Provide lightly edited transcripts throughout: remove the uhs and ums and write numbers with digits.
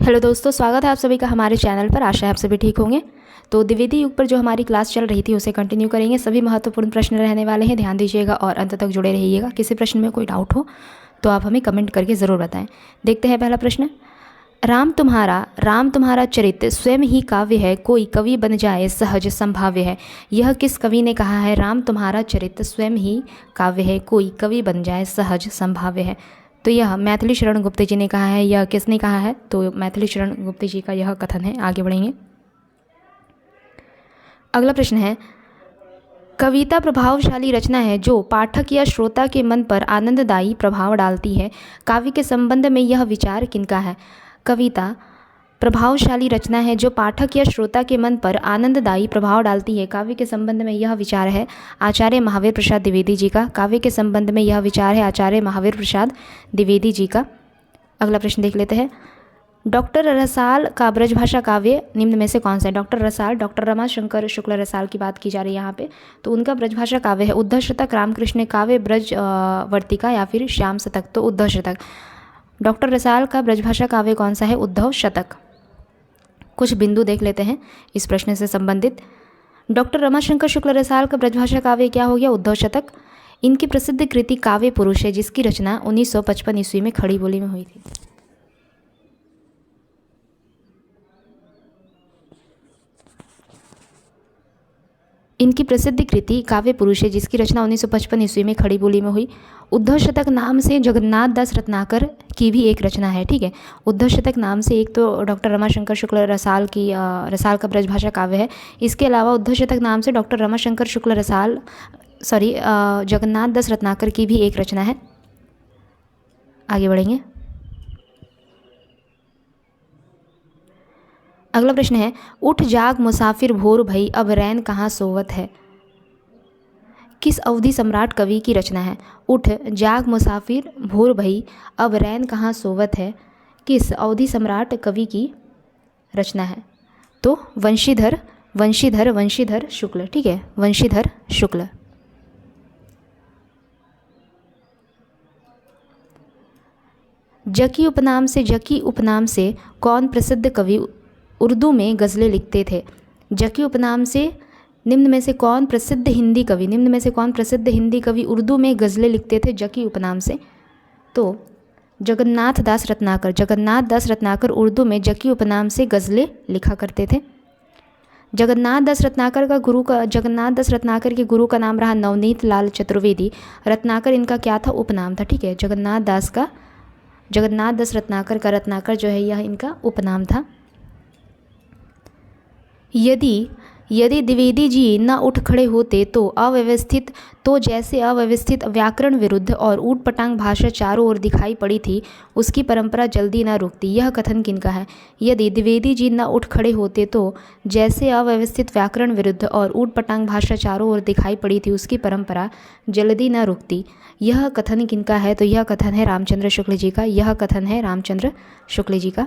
Hello दोस्तों, स्वागत है आप सभी का हमारे चैनल पर। आशा है आप सभी ठीक होंगे। तो द्विवेदी युग पर जो हमारी क्लास चल रही थी उसे कंटिन्यू करेंगे। सभी महत्वपूर्ण प्रश्न रहने वाले हैं, ध्यान दीजिएगा और अंत तक जुड़े रहिएगा। किसी प्रश्न में कोई डाउट हो तो आप हमें कमेंट करके ज़रूर बताएं। देखते हैं पहला प्रश्न। राम तुम्हारा चरित्र स्वयं ही काव्य है, कोई कवि बन जाए सहज संभाव्य है। यह किस कवि ने कहा है? राम तुम्हारा चरित्र स्वयं ही काव्य है, कोई कवि बन जाए सहज संभाव्य है। तो यह मैथिली शरण गुप्त जी ने कहा है। यह किसने कहा है? तो मैथिली शरण गुप्त जी का यह कथन है। आगे बढ़ेंगे। अगला प्रश्न है, कविता प्रभावशाली रचना है जो पाठक या श्रोता के मन पर आनंददायी प्रभाव डालती है। काव्य के संबंध में यह विचार किनका है? कविता प्रभावशाली रचना है जो पाठक या श्रोता के मन पर आनंददायी प्रभाव डालती है। काव्य के संबंध में यह विचार है आचार्य महावीर प्रसाद द्विवेदी जी का। काव्य के संबंध में यह विचार है आचार्य महावीर प्रसाद द्विवेदी जी का। अगला प्रश्न देख लेते हैं। डॉक्टर रसाल का ब्रजभाषा काव्य निम्न में से कौन सा है? डॉक्टर रसाल, डॉक्टर रमाशंकर शुक्ल रसाल की बात की जा रही है यहाँ पे। तो उनका ब्रजभाषा काव्य है उद्धव शतक, रामकृष्ण काव्य, ब्रज वर्तिका या फिर श्याम शतक। तो उद्धव शतक। डॉक्टर रसाल का ब्रजभाषा काव्य कौन सा है? उद्धव शतक। कुछ बिंदु देख लेते हैं इस प्रश्न से संबंधित। डॉक्टर रमाशंकर शुक्ल रसाल का ब्रजभाषा काव्य क्या हो गया? उद्धव शतक। इनकी प्रसिद्ध कृति काव्य पुरुष है जिसकी रचना 1955 ईस्वी में खड़ी बोली में हुई थी। इनकी प्रसिद्ध कृति काव्य पुरुष है जिसकी रचना 1955 ईस्वी में खड़ी बोली में हुई। उद्धव शतक नाम से जगन्नाथ दास रत्नाकर की भी एक रचना है। ठीक है, उद्धव शतक नाम से एक तो डॉक्टर रमाशंकर शुक्ल रसाल का ब्रजभाषा काव्य है। इसके अलावा उद्धव शतक नाम से डॉक्टर रमाशंकर शुक्ल जगन्नाथ दास रत्नाकर की भी एक रचना है। आगे बढ़ेंगे। अगला प्रश्न है, उठ जाग मुसाफिर भोर भई अब रैन कहाँ सोवत है। किस अवधि सम्राट कवि की रचना है? उठ जाग मुसाफिर भोर भई अब रैन कहाँ सोवत है किस अवधि सम्राट कवि की रचना है? तो वंशीधर शुक्ल। ठीक है, वंशीधर शुक्ल। जकी उपनाम से कौन प्रसिद्ध कवि उर्दू में गज़लें लिखते थे? जकी उपनाम से निम्न में से कौन प्रसिद्ध हिंदी कवि उर्दू में गज़लें लिखते थे जकी उपनाम से? तो जगन्नाथ दास रत्नाकर उर्दू में जकी उपनाम से गज़लें लिखा करते थे। जगन्नाथ दास रत्नाकर के गुरु का नाम रहा नवनीत लाल चतुर्वेदी। रत्नाकर इनका क्या था? उपनाम था। ठीक है, जगन्नाथ दास रत्नाकर का रत्नाकर जो है यह इनका उपनाम था। यदि द्विवेदी जी न उठ खड़े होते तो जैसे अव्यवस्थित व्याकरण विरुद्ध और ऊट पटांग भाषा चारों ओर दिखाई पड़ी थी उसकी परंपरा जल्दी न रुकती। यह कथन किनका है? यदि द्विवेदी जी न उठ खड़े होते तो जैसे अव्यवस्थित व्याकरण विरुद्ध और ऊट पटांग भाषा चारों ओर दिखाई पड़ी थी उसकी परंपरा जल्दी न रुकती। यह कथन किनका है? तो यह कथन है रामचंद्र शुक्ल जी का।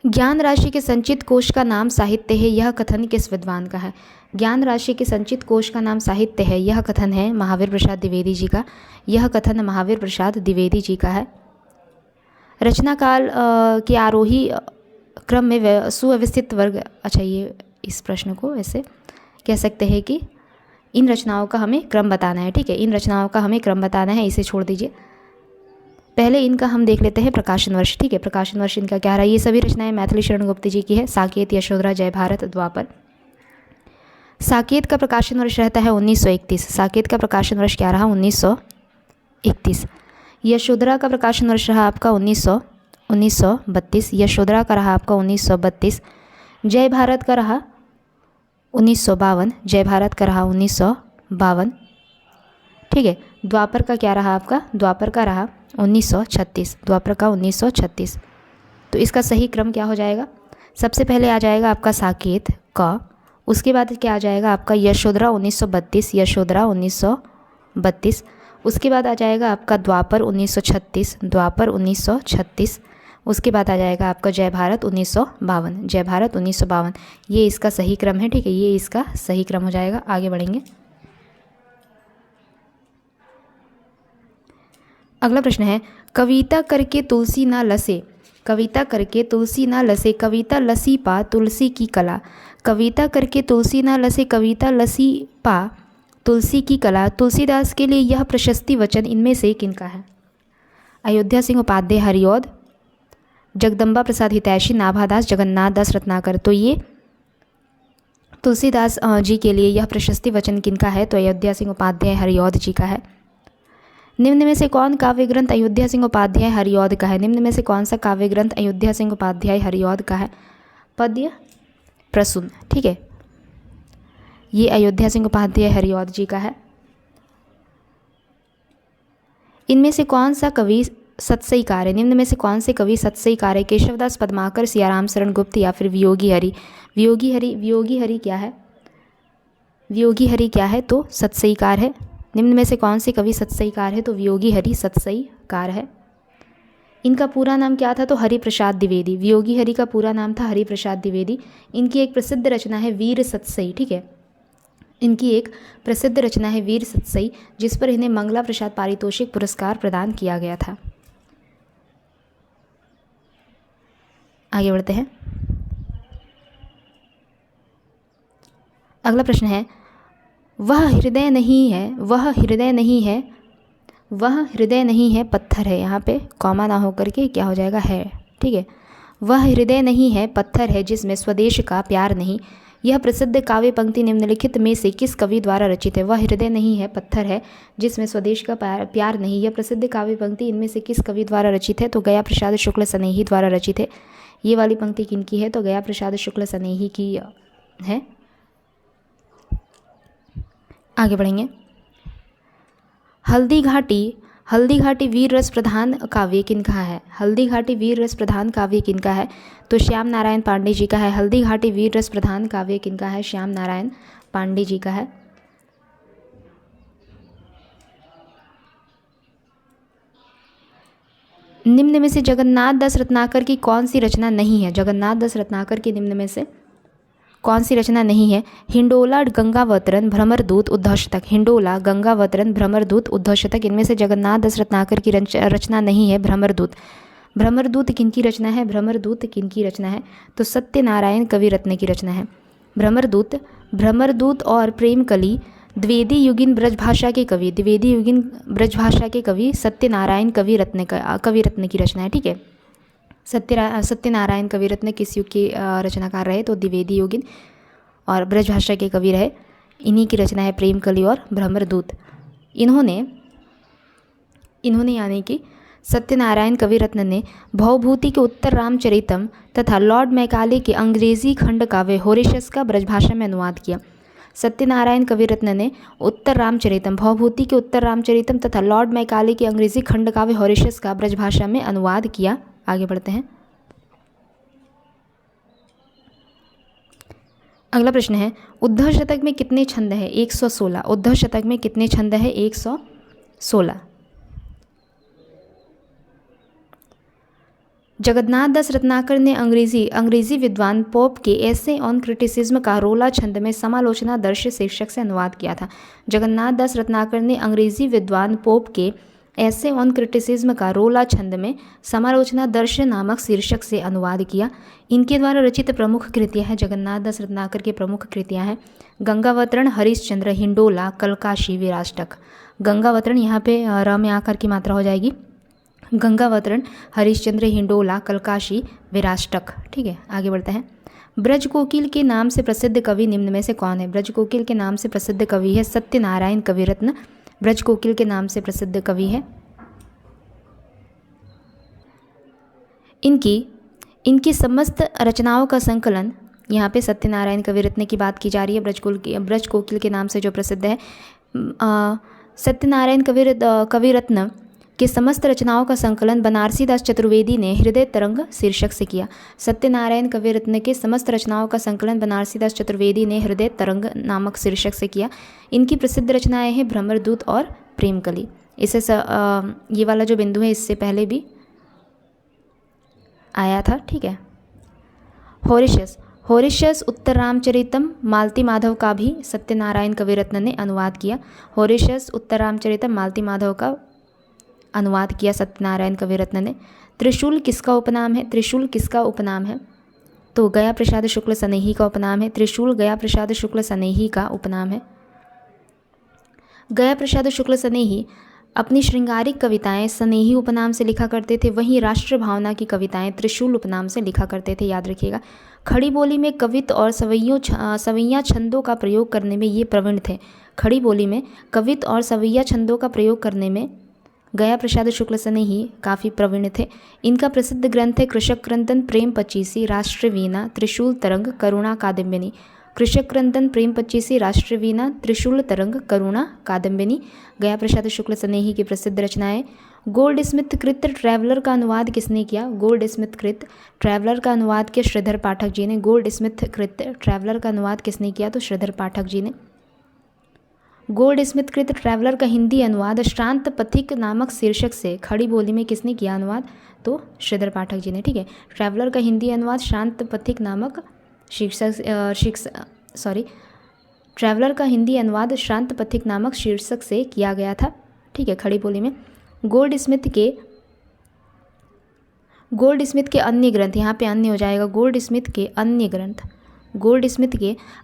ज्ञान राशि के संचित कोश का नाम साहित्य है। यह कथन किस विद्वान का है? ज्ञान राशि के संचित कोश का नाम साहित्य है। यह कथन है महावीर प्रसाद द्विवेदी जी का। है। रचना काल के आरोही क्रम में सुव्यवस्थित वर्ग। अच्छा, ये इस प्रश्न को ऐसे कह सकते हैं कि इन रचनाओं का हमें क्रम बताना है। ठीक है, इन रचनाओं का हमें क्रम बताना है, इसे छोड़ दीजिए। पहले इनका हम देख लेते हैं प्रकाशन वर्ष। ठीक है, प्रकाशन वर्ष इनका क्या रहा? ये सभी रचनाएं मैथिली शरण गुप्त जी की है। साकेत, यशोधरा, जय भारत, द्वापर। साकेत का प्रकाशन वर्ष रहता है 1931। साकेत का प्रकाशन वर्ष क्या रहा? 1931। यशोधरा का प्रकाशन वर्ष रहा आपका 1932। यशोधरा का रहा आपका 1932। जय भारत का रहा 1952। जय भारत का रहा 1952। ठीक है, द्वापर का क्या रहा आपका? द्वापर का रहा 1936। द्वापर का 1936। तो इसका सही क्रम क्या हो जाएगा? सबसे पहले आ जाएगा आपका साकेत का, उसके बाद क्या आ जाएगा आपका यशोधरा 1932। यशोधरा 1932। उसके बाद आ जाएगा आपका द्वापर 1936। द्वापर 1936। उसके बाद आ जाएगा आपका जय भारत 1952। जय भारत 1952। ये इसका सही क्रम है। ठीक है, ये इसका सही क्रम हो जाएगा। आगे बढ़ेंगे। अगला प्रश्न है, कविता करके तुलसी ना लसे कविता करके तुलसी ना लसे कविता लसी पा तुलसी की कला। कविता करके तुलसी ना लसे कविता लसी पा तुलसी की कला। तुलसीदास के लिए यह प्रशस्ति वचन इनमें से किनका है? अयोध्या सिंह उपाध्याय हरिऔध, जगदम्बा प्रसाद हितैषी, नाभादास, जगन्नाथ दास रत्नाकर। तो ये तुलसीदास जी के लिए यह प्रशस्ति वचन किनका है? तो अयोध्या सिंह उपाध्याय हरिऔध जी का है। निम्न में से कौन काव्य ग्रंथ अयोध्या सिंह उपाध्याय हरिऔध का है? निम्न में से कौन सा काव्य ग्रंथ अयोध्या सिंह उपाध्याय हरिऔध का है? पद्य प्रसून। ठीक है, ये अयोध्या सिंह उपाध्याय हरिऔध जी का है। इनमें से कौन सा कवि सत्सईकार है? निम्न में से कौन से कवि सत्सईकार है? केशवदास, पद्माकर, सियाराम शरण गुप्त या फिर वियोगी हरि? वियोगी हरि क्या है? वियोगी हरि क्या है? तो सत्सईकार है। निम्न में से कौन से कवि सत्सईकार है? तो वियोगी हरि सत्सईकार है। इनका पूरा नाम क्या था? तो हरिप्रसाद द्विवेदी। वियोगी हरि का पूरा नाम था हरिप्रसाद द्विवेदी। इनकी एक प्रसिद्ध रचना है वीर सतसई। ठीक है, इनकी एक प्रसिद्ध रचना है वीर सतसई, जिस पर इन्हें मंगला प्रसाद पारितोषिक पुरस्कार प्रदान किया गया था। आगे बढ़ते हैं। अगला प्रश्न है, वह हृदय नहीं है, वह हृदय नहीं है, वह हृदय नहीं है पत्थर है। यहाँ पे कॉमा ना होकर के क्या हो जाएगा? है। ठीक है, वह हृदय नहीं है पत्थर है जिसमें स्वदेश का प्यार नहीं। यह प्रसिद्ध काव्य पंक्ति निम्नलिखित में से किस कवि द्वारा रचित है? वह हृदय नहीं है पत्थर है जिसमें स्वदेश का प्यार नहीं। यह प्रसिद्ध काव्य पंक्ति इनमें से किस कवि द्वारा रचित है? तो गया प्रसाद शुक्ल सनेही द्वारा रचित है। ये वाली पंक्ति किनकी है? तो गया प्रसाद शुक्ल सनेही की है। आगे बढ़ेंगे। हल्दी घाटी वीर रस प्रधान काव्य किनका है? हल्दी घाटी वीर रस प्रधान काव्य किनका है? तो श्याम नारायण पांडे जी का है। हल्दी घाटी वीर रस प्रधान काव्य किनका है? श्याम नारायण पांडे जी का है। निम्न में से जगन्नाथ दास रत्नाकर की कौन सी रचना नहीं है? जगन्नाथ दास रत्नाकर की निम्न में से कौन सी रचना नहीं है? हिंडोला, गंगावतरण, भ्रमरदूत, उद्धव शतक। हिंडोला, गंगावतरण, भ्रमरदूत, उद्धव शतक। इनमें से जगन्नाथ दास रत्नाकर की रचना नहीं है भ्रमरदूत। भ्रमरदूत किनकी रचना है? भ्रमरदूत किनकी रचना है? तो सत्यनारायण कवि रत्न की रचना है भ्रमरदूत और प्रेमकली द्विवेदी युगीन ब्रजभाषा के कवि, द्विवेदी युगीन ब्रजभाषा के कवि सत्यनारायण कवि रत्न की रचना है। ठीक है, सत्यनारायण कवि रत्न किस युग के रचनाकार रहे? तो द्विवेदी युगीन और ब्रजभाषा के कवि रहे। इन्हीं की रचना है प्रेमकली और भ्रमरदूत। इन्होंने यानी कि सत्यनारायण कवि रत्न ने भवभूति के उत्तर रामचरितम तथा लॉर्ड मैकाले के अंग्रेजी खंड काव्य होरेशस का ब्रजभाषा में अनुवाद किया। सत्यनारायण कवि रत्न ने उत्तर रामचरितम, भवभूति के उत्तर रामचरितम तथा लॉर्ड मैकाले के अंग्रेजी खंड काव्य होरेशस का ब्रजभाषा में अनुवाद किया। आगे बढ़ते हैं। अगला प्रश्न है, उद्धव शतक में कितने छंद है? 116। उद्धव शतक में कितने छंद है? 116। जगन्नाथ दास रत्नाकर ने अंग्रेजी विद्वान पोप के एसे ऑन क्रिटिसिज्म का रोला छंद में समालोचना दर्श शीर्षक से अनुवाद किया था। जगन्नाथ दास रत्नाकर ने अंग्रेजी विद्वान पोप के ऐसे ऑन क्रिटिसिज्म का रोला छंद में समालोचना दर्श नामक शीर्षक से अनुवाद किया। इनके द्वारा रचित प्रमुख कृतियाँ हैं, जगन्नाथ दास रत्नाकर की प्रमुख कृतियाँ हैं गंगावतरण, हरिश्चंद्र, हिंडोला, कलकाशी, विराष्टक। गंगावतरण यहाँ पे र में आकर की मात्रा हो जाएगी। गंगावतरण, हरिश्चंद्र, हिंडोला, कलकाशी, विराष्टक। ठीक है, आगे बढ़ते हैं। ब्रज कोकिल के नाम से प्रसिद्ध कवि निम्न में से कौन है? ब्रज कोकिल के नाम से प्रसिद्ध कवि है सत्यनारायण कवि रत्न। ब्रज कोकिल के नाम से प्रसिद्ध कवि है। इनकी समस्त रचनाओं का संकलन, यहाँ पे सत्यनारायण कवि रत्न की बात की जा रही है। ब्रज कोकिल के नाम से जो प्रसिद्ध है, सत्यनारायण कवि रत्न के समस्त रचनाओं का संकलन बनारसी दास चतुर्वेदी ने हृदय तरंग शीर्षक से किया। सत्यनारायण कवि रत्न के समस्त रचनाओं का संकलन बनारसी दास चतुर्वेदी ने हृदय तरंग नामक शीर्षक से किया। इनकी प्रसिद्ध रचनाएं हैं भ्रमरदूत और प्रेमकली। इसे ये वाला जो बिंदु है इससे पहले भी आया था। ठीक है, होरेशियस उत्तर रामचरितम मालती माधव का भी सत्यनारायण कवि रत्न ने अनुवाद किया। होरेशियस उत्तर रामचरितम मालती माधव का अनुवाद किया सत्यनारायण कविरत्न ने। त्रिशूल किसका उपनाम है? त्रिशूल किसका उपनाम है? तो गया प्रसाद शुक्ल सनेही का उपनाम है। त्रिशूल गया प्रसाद शुक्ल सनेही का उपनाम है। गया प्रसाद शुक्ल सनेही अपनी श्रृंगारिक कविताएं सनेही उपनाम से लिखा करते थे, वहीं राष्ट्र भावना की कविताएं त्रिशूल उपनाम से लिखा करते थे, याद रखिएगा। खड़ी बोली में कवित और सवैया छंदों का प्रयोग करने में ये प्रवीण थे। खड़ी बोली में कवित और सवैया छंदों का प्रयोग करने में गया प्रसाद शुक्ल सनेही काफ़ी प्रवीण थे। इनका प्रसिद्ध ग्रंथ है कृषक क्रंदन, प्रेम पचीसी, राष्ट्रवीणा, त्रिशूल तरंग, करुणा कादम्बिनी। कृषक क्रंदन, प्रेम पचीसी, राष्ट्रवीणा, त्रिशूल तरंग, करुणा कादम्बिनी गया प्रसाद शुक्ल सनेही की प्रसिद्ध रचनाएं। गोल्ड स्मिथ कृत ट्रैवलर का अनुवाद किसने किया? गोल्ड स्मिथ कृत ट्रैवलर का अनुवाद किया श्रीधर पाठक जी ने। गोल्ड स्मिथ कृत ट्रैवलर का अनुवाद किसने किया? तो श्रीधर पाठक जी ने। गोल्ड स्मिथ कृत ट्रैवलर का हिंदी अनुवाद श्रांत पथिक नामक शीर्षक से खड़ी बोली में किसने किया अनुवाद? तो श्रीधर पाठक जी ने, ठीक है। ट्रैवलर का हिंदी अनुवाद श्रांत पथिक नामक ट्रैवलर का हिंदी अनुवाद श्रांत पथिक नामक शीर्षक से किया गया था, ठीक है, खड़ी बोली में। गोल्ड स्मिथ के अन्य ग्रंथ, यहाँ पे अन्य हो जाएगा, गोल्ड स्मिथ के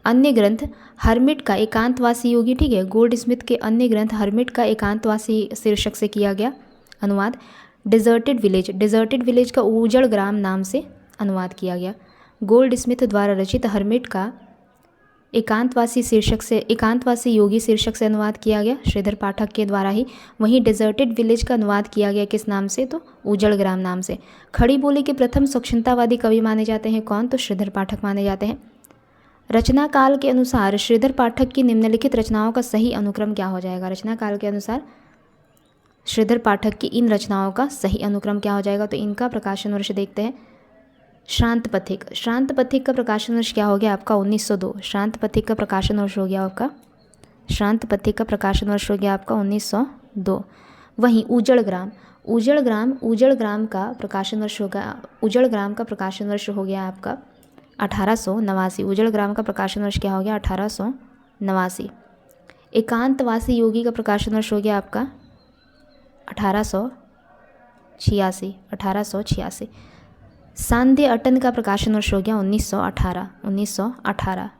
अन्य ग्रंथ हर्मिट का एकांतवासी योगी, ठीक है। गोल्ड स्मिथ के अन्य ग्रंथ हर्मिट का एकांतवासी शीर्षक से किया गया अनुवाद। डिजर्टेड विलेज का उजड़ ग्राम नाम से अनुवाद किया गया। गोल्ड स्मिथ द्वारा रचित हर्मिट का एकांतवासी योगी शीर्षक से अनुवाद किया गया श्रीधर पाठक के द्वारा ही। वहीं डिजर्टेड विलेज का अनुवाद किया गया किस नाम से? तो उजड़ ग्राम नाम से। खड़ी बोली के प्रथम स्वच्छंदतावादी कवि माने जाते हैं कौन? तो श्रीधर पाठक माने जाते हैं। रचना काल के अनुसार श्रीधर पाठक की निम्नलिखित रचनाओं का सही अनुक्रम क्या हो जाएगा? रचना काल के अनुसार श्रीधर पाठक की इन रचनाओं का सही अनुक्रम क्या हो जाएगा? तो इनका प्रकाशन वर्ष देखते हैं। श्रांत पथिक का प्रकाशन वर्ष क्या हो गया आपका? 1902। श्रांत पथिक का प्रकाशन वर्ष हो गया आपका 1902। वहीं उजड़ ग्राम का प्रकाशन वर्ष हो गया आपका 1889। उजड़ ग्राम का प्रकाशन वर्ष क्या हो गया? 1889। एकांतवासी योगी का प्रकाशन वर्ष हो गया आपका 1886। सांध्य अटन का प्रकाशन वर्ष हो गया 1918।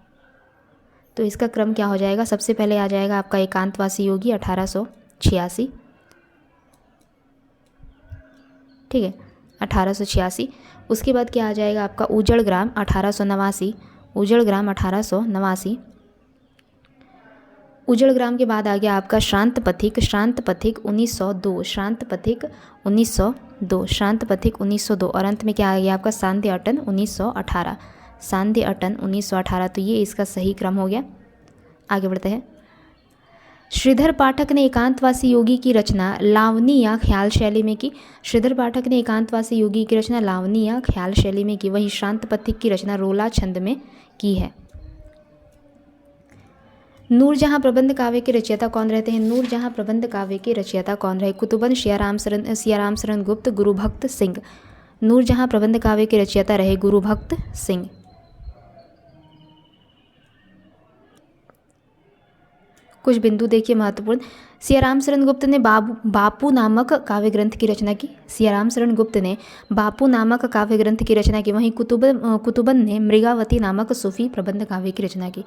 तो इसका क्रम क्या हो जाएगा? सबसे पहले आ जाएगा आपका एकांतवासी योगी 1886, ठीक है, 1886। उसके बाद क्या आ जाएगा आपका? उजड़ ग्राम 1889। उजड़ ग्राम के बाद आ गया आपका श्रांत पथिक 1902। श्रांत पथिक 1902 और अंत में क्या आ गया आपका? सांध्य अटन 1918। तो ये इसका सही क्रम हो गया। आगे बढ़ते हैं। श्रीधर पाठक ने एकांतवासी योगी की रचना लावनी या ख्याल शैली में की। वहीं श्रांत पथिक की रचना रोला छंद में की है। नूरजहां प्रबंध काव्य के रचयिता कौन रहते हैं? नूरजहां प्रबंध काव्य के रचयिता कौन रहे? कुतुबन सियाराम शरण गुप्त, गुरुभक्त सिंह। नूरजहां प्रबंध काव्य के रचयिता रहे गुरुभक्त सिंह। कुछ बिंदु देखिए महत्वपूर्ण। सियाराम शरण गुप्त ने बापू नामक काव्य ग्रंथ की रचना की। वहीं कुतुबन ने मृगावती नामक सूफी प्रबंध काव्य की रचना की।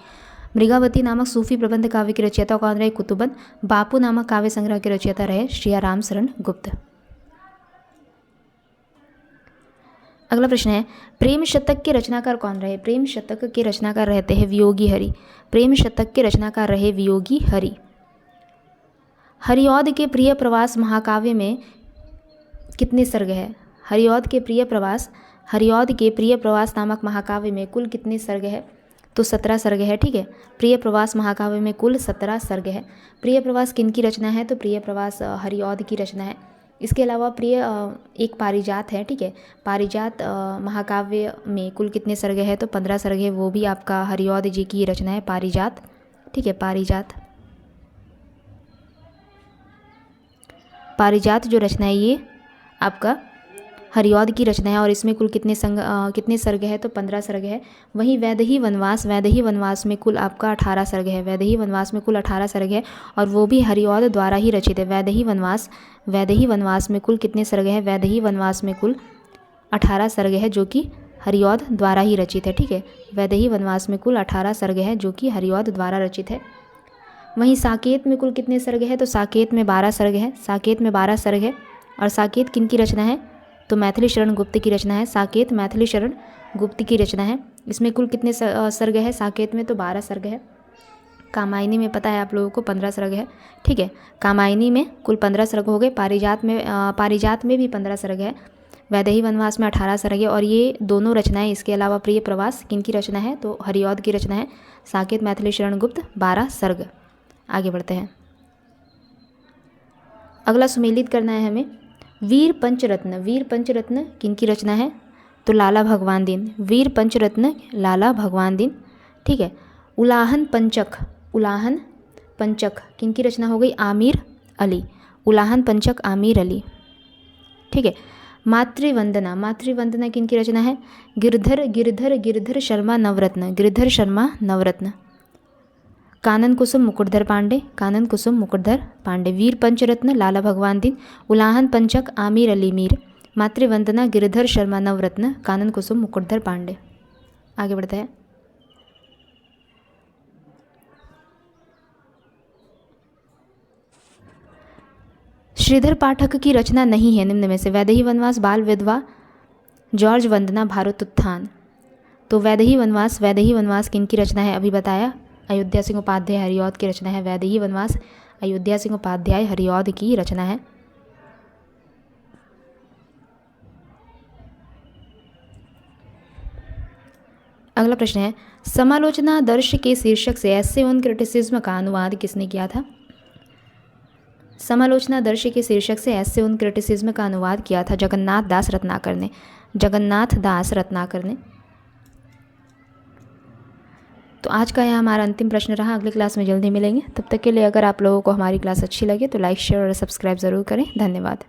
मृगावती नामक सूफी प्रबंध काव्य के रचयिता कौन रहे? कुतुबन। बापू नामक काव्य संग्रह के रचयिता रहे सियाराम शरण गुप्त। अगला प्रश्न है, प्रेम शतक के रचनाकार कौन रहे? प्रेम शतक के रचनाकार रहते हैं वियोगी हरि। हरिऔध के प्रिय प्रवास महाकाव्य में कितने सर्ग है? हरिऔध के प्रिय प्रवास नामक महाकाव्य में कुल कितने सर्ग है? तो 17 सर्ग है, ठीक है। प्रिय प्रवास महाकाव्य में कुल 17 सर्ग है। प्रिय प्रवास किन की रचना है? तो प्रिय प्रवास हरिऔध की रचना है। इसके अलावा प्रिय एक पारिजात है, ठीक है। पारिजात महाकाव्य में कुल कितने सर्ग है? तो 15 सर्ग है, वो भी आपका हरिऔध जी की रचना है पारिजात, ठीक है। पारिजात जो रचना है ये आपका हरिऔध की रचना है और इसमें कुल कितने सर्ग है, तो 15 सर्ग है। वहीं वैदेही वनवास में कुल आपका 18 सर्ग है। वैदेही वनवास में कुल 18 सर्ग है और वो भी हरिऔध द्वारा ही रचित है। वैदेही वनवास में कुल कितने सर्ग है, वैदेही वनवास में कुल 18 सर्ग है जो कि हरिऔध द्वारा ही रचित है। ठीक है, वैदेही वनवास में कुल 18 सर्ग है जो कि हरिऔध द्वारा रचित है। वहीं साकेत में कुल कितने सर्ग है, तो साकेत में 12 सर्ग है। साकेत में 12 सर्ग है और साकेत किन की रचना है, तो मैथिली शरण गुप्त की रचना है। साकेत मैथिली शरण गुप्त की रचना है। इसमें कुल कितने सर्ग है, साकेत में तो 12 सर्ग है। कामायनी में पता है आप लोगों को 15 सर्ग है। ठीक है, कामायनी में कुल 15 सर्ग हो गए। पारिजात में भी 15 सर्ग है। वैदेही वनवास में 18 सर्ग है और ये दोनों रचनाएं, इसके अलावा प्रिय प्रवास किन की रचना है, तो हरिऔध की रचना है। साकेत मैथिली शरण गुप्त 12 सर्ग। आगे बढ़ते हैं। अगला सुमेलित करना है हमें। वीर पंचरत्न किन की रचना है, तो लाला भगवान दीन। वीर पंचरत्न लाला भगवान दीन। ठीक है, उलाहन पंचक किन की रचना हो गई, आमिर अली। उलाहन पंचक आमिर अली। ठीक है, मातृवंदना किन की रचना है, गिरधर शर्मा नवरत्न। कानन कुसुम मुकुटधर पांडे। वीर पंचरत्न लाला भगवान दीन, उलाहन पंचक आमिर अली मीर, मातृवंदना गिरधर शर्मा नवरत्न, कानन कुसुम मुकुटधर पांडे। आगे बढ़ते हैं। श्रीधर पाठक की रचना नहीं है निम्न में से। वैदेही वनवास, बाल विधवा, जॉर्ज वंदना, भारतोत्थान। तो वैदेही वनवास किन की रचना है, अभी बताया, अयोध्या सिंह उपाध्याय हरिऔध की रचना है। वैदेही वनवास अयोध्या सिंह उपाध्याय हरिऔध की रचना है। अगला प्रश्न है, समालोचना दर्श के शीर्षक से एसे ऑन क्रिटिसिज्म का अनुवाद किसने किया था। समालोचना दर्श के शीर्षक से एसे ऑन क्रिटिसिज्म का अनुवाद किया था जगन्नाथ दास रत्नाकर ने। तो आज का यह हमारा अंतिम प्रश्न रहा। अगली क्लास में जल्दी मिलेंगे। तब तक के लिए अगर आप लोगों को हमारी क्लास अच्छी लगे तो लाइक, शेयर और सब्सक्राइब ज़रूर करें। धन्यवाद।